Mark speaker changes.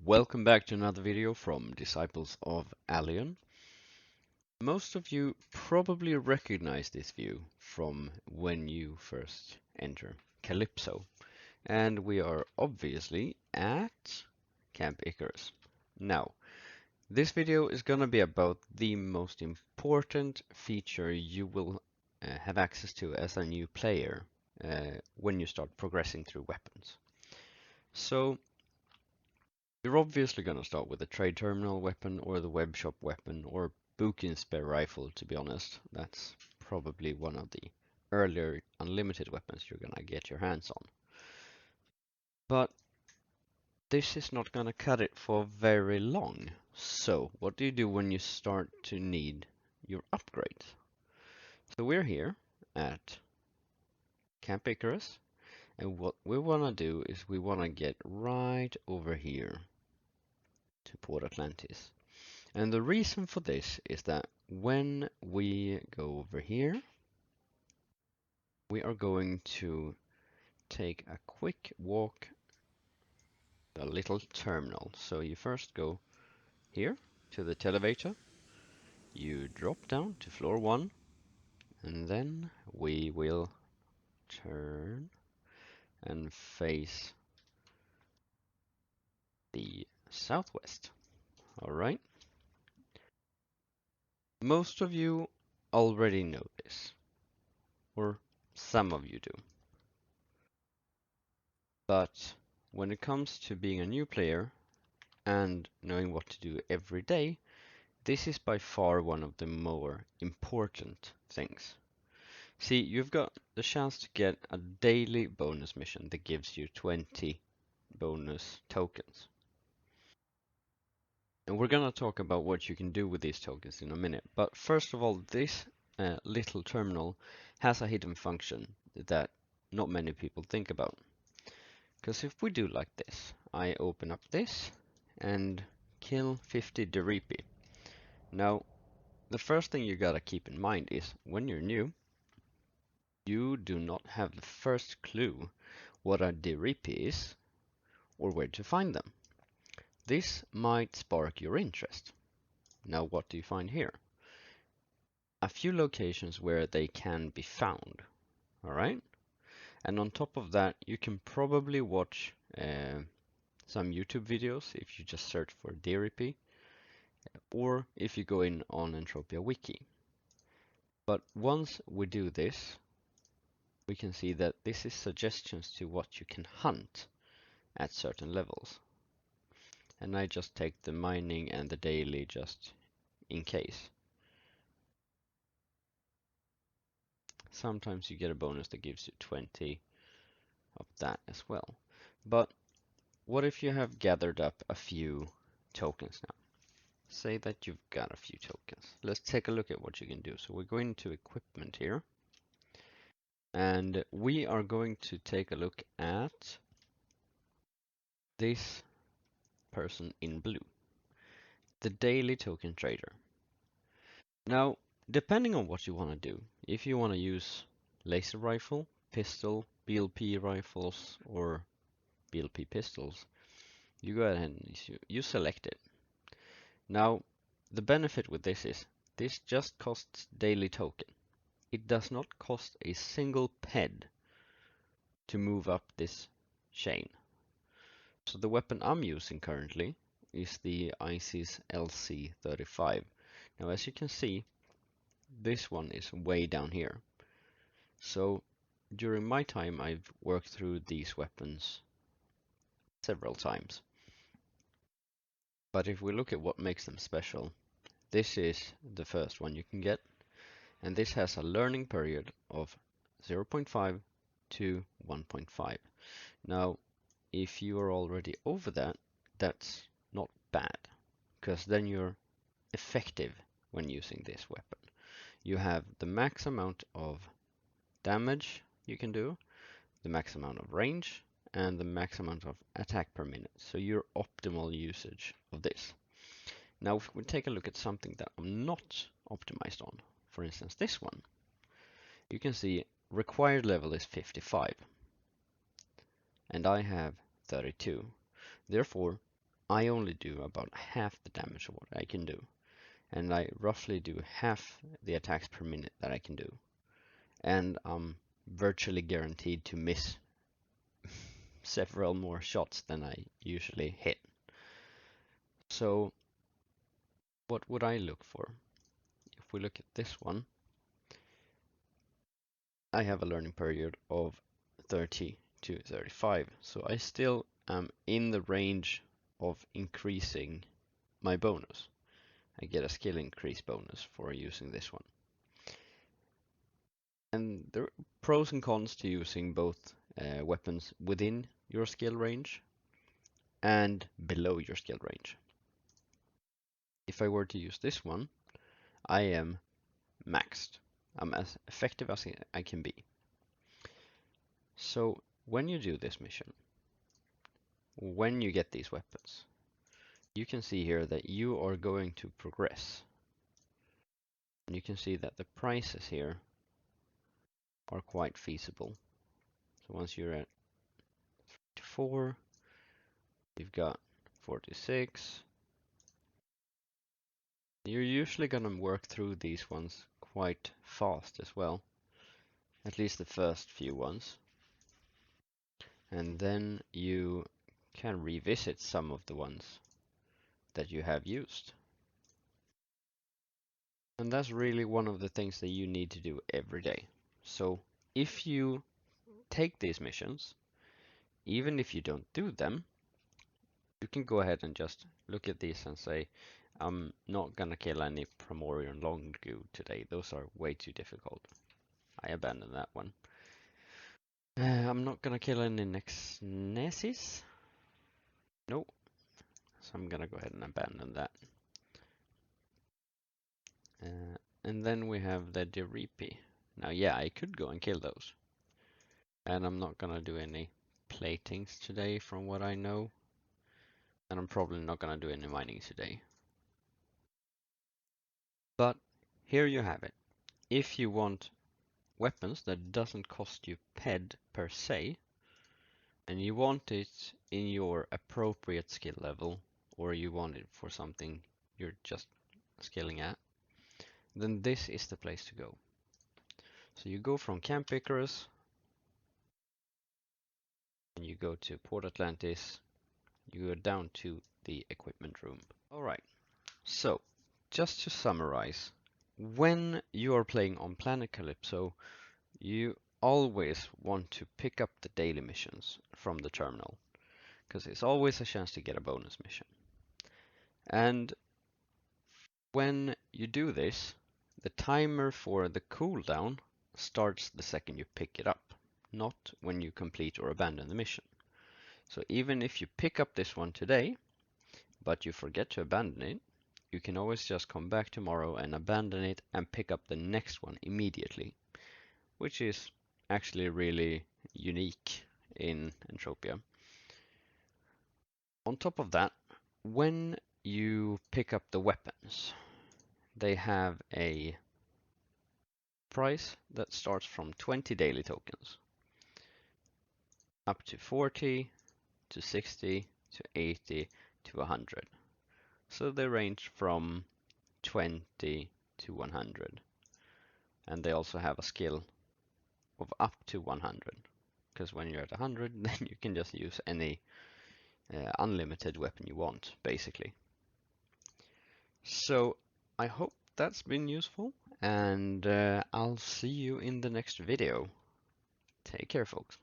Speaker 1: Welcome back to another video from Disciples of Alien. Most of you probably recognize this view from when you first enter Calypso, and we are obviously at Camp Icarus. Now, this video is gonna be about the most important feature you will have access to as a new player when you start progressing through weapons. So, you're obviously going to start with the trade terminal weapon or the web shop weapon or Bukin's spare rifle, to be honest. That's probably one of the earlier unlimited weapons you're going to get your hands on. But this is not going to cut it for very long. So what do you do when you start to need your upgrades? So we're here at Camp Icarus, and what we want to do is we want to get right over here to Port Atlantis. And the reason for this is that when we go over here, we are going to take a quick walk to a little terminal. So you first go here to the televator, you drop down to floor 1, and then we will turn and face the southwest. Alright? Most of you already know this, or some of you do. But when it comes to being a new player and knowing what to do every day, this is by far one of the more important things. See, you've got the chance to get a daily bonus mission that gives you 20 bonus tokens. And we're going to talk about what you can do with these tokens in a minute. But first of all, this little terminal has a hidden function that not many people think about. Because if we do like this, I open up this and kill 50 Deripi. Now, the first thing you gotta keep in mind is when you're new, you do not have the first clue what a Deripi is or where to find them. This might spark your interest. Now, what do you find here? A few locations where they can be found, alright? And on top of that, you can probably watch some YouTube videos if you just search for Deripi, or if you go in on Entropia Wiki. But once we do this, we can see that this is suggestions to what you can hunt at certain levels. And I just take the mining and the daily just in case. Sometimes you get a bonus that gives you 20 of that as well. But what if you have gathered up a few tokens now? Say that you've got a few tokens. Let's take a look at what you can do. So we're going to equipment here. And we are going to take a look at this person in blue, the daily token trader. Now, depending on what you want to do, if you want to use laser rifle, pistol, BLP rifles, or BLP pistols, you go ahead and you select it. Now, the benefit with this is this just costs daily token. It does not cost a single ped to move up this chain. So the weapon I'm using currently is the ISIS LC35. Now, as you can see, this one is way down here. So during my time, I've worked through these weapons several times. But if we look at what makes them special, this is the first one you can get. And this has a learning period of 0.5 to 1.5. Now, if you are already over that, that's not bad, because then you're effective when using this weapon. You have the max amount of damage you can do, the max amount of range, and the max amount of attack per minute. So your optimal usage of this. Now, if we take a look at something that I'm not optimized on, for instance this one, you can see required level is 55 and I have 32. Therefore, I only do about half the damage of what I can do. And I roughly do half the attacks per minute that I can do. And I'm virtually guaranteed to miss several more shots than I usually hit. So what would I look for? If we look at this one, I have a learning period of 30 to 35. So I still am in the range of increasing my bonus. I get a skill increase bonus for using this one. And there are pros and cons to using both weapons within your skill range and below your skill range. If I were to use this one, I am maxed. I'm as effective as I can be. So when you do this mission, when you get these weapons, you can see here that you are going to progress. And you can see that the prices here are quite feasible. So once you're at 4, you've got 46. You're usually going to work through these ones quite fast as well. At least the first few ones. And then you can revisit some of the ones that you have used. And that's really one of the things that you need to do every day. So if you take these missions, even if you don't do them, you can go ahead and just look at these and say, I'm not gonna kill any Primorian Longu today. Those are way too difficult. I abandon that one. I'm not gonna kill any Nexnesis. Nope. So I'm gonna go ahead and abandon that. And then we have the Diripi. Now, yeah, I could go and kill those. And I'm not gonna do any platings today from what I know. And I'm probably not gonna do any mining today. But here you have it. If you want weapons that doesn't cost you PED per se, and you want it in your appropriate skill level, or you want it for something you're just skilling at, then this is the place to go. So you go from Camp Icarus, and you go to Port Atlantis, you go down to the equipment room. Alright, so just to summarize, when you are playing on Planet Calypso, you always want to pick up the daily missions from the terminal, because it's always a chance to get a bonus mission. And when you do this, the timer for the cooldown starts the second you pick it up, not when you complete or abandon the mission. So even if you pick up this one today, but you forget to abandon it, you can always just come back tomorrow and abandon it and pick up the next one immediately, which is actually really unique in Entropia. On top of that, when you pick up the weapons, they have a price that starts from 20 daily tokens up to 40 to 60 to 80 to 100. So they range from 20 to 100. And they also have a skill of up to 100. Because when you're at 100, then you can just use any unlimited weapon you want, basically. So I hope that's been useful, and I'll see you in the next video. Take care, folks.